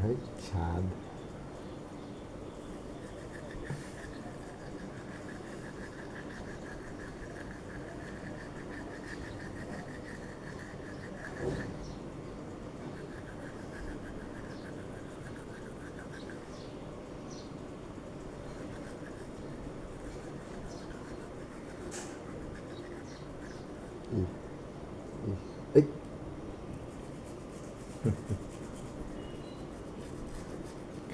ভাই ছাদ। এই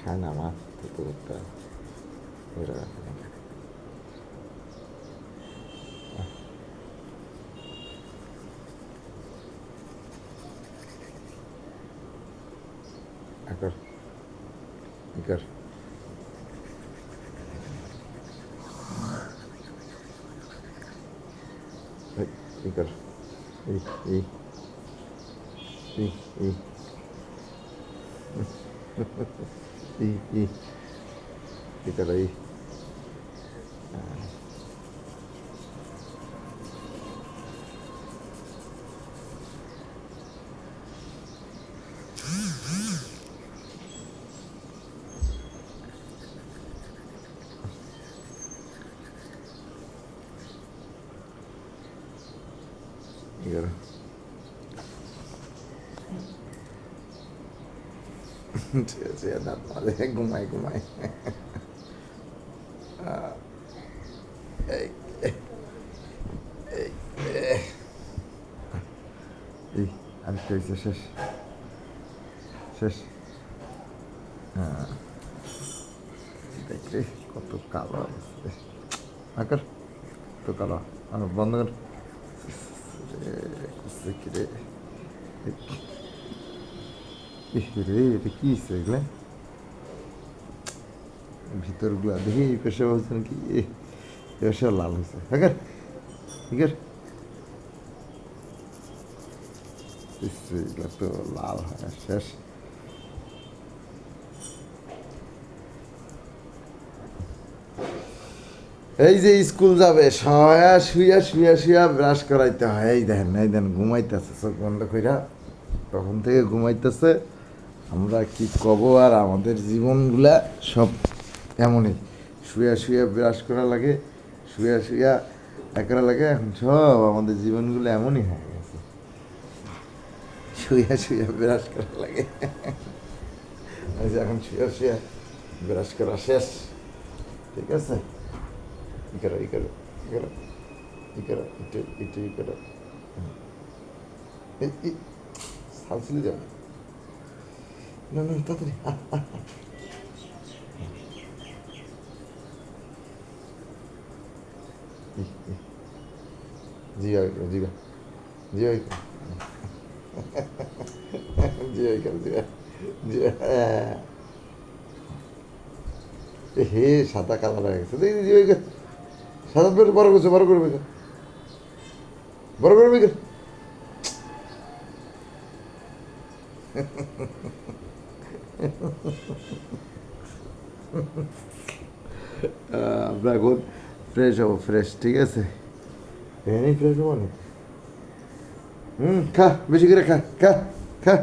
খায় না মাছ তো একটা ধরে রাখে না। আকর ইকর ইকর ই ই ই ই ই ই ইকর ই ইকর দাঁত মাঝে ঘুমায় ঘুমায়। এই এই এই আরেকটা হয়েছে শেষ শেষ। হ্যাঁ দেখলে কত কালো আসছে। আকার তো কালো আমার বন্ধ কর রে। রে এটা কি হচ্ছে এগুলো ভিতরগুলা দেখি এই পেশা বলছেন কি পেশা লাল হয়েছে। হ্যাঁ ঠিক এগুলো তো লাল হয় শেষ। এই যে স্কুল যাবে সয়া শুয়া শুয়া শুয়া ব্রাশ করাইতে হয়। এই দেখেন ঘুমাইতেছে চোখ বন্ধ কইরা তখন থেকে ঘুমাইতেছে। আমরা কি কব আর আমাদের জীবনগুলা সব এমনই শুয়া শুয়া ব্রাশ করা লাগে শুয়া শুয়া করা লাগে। এখন সব আমাদের জীবনগুলো এমনই হয়ে গেছে শুয়া শুয়া ব্রাশ করা লাগে। এখন শুয়া শুয়া ব্রাশ করা শেষ। ঠিক আছে ই করো ই করো ই করো ই করো একটু একটু ই করো সালসিলি যাবে না না তাড়াতাড়ি জিয়া জিয়া জিয়া জিয়া জিয়া জিয়া হে সাদা কালার হয়ে গেছে দেখি জিয়া সাদা বড় করছে বড় করে বেকার বড় করে বেকার। আমরা এখন ফ্রেশ হবো ফ্রেশ ঠিক আছে এখানেই ফ্রেশ হবো না। খা বেশি করে খা খা খা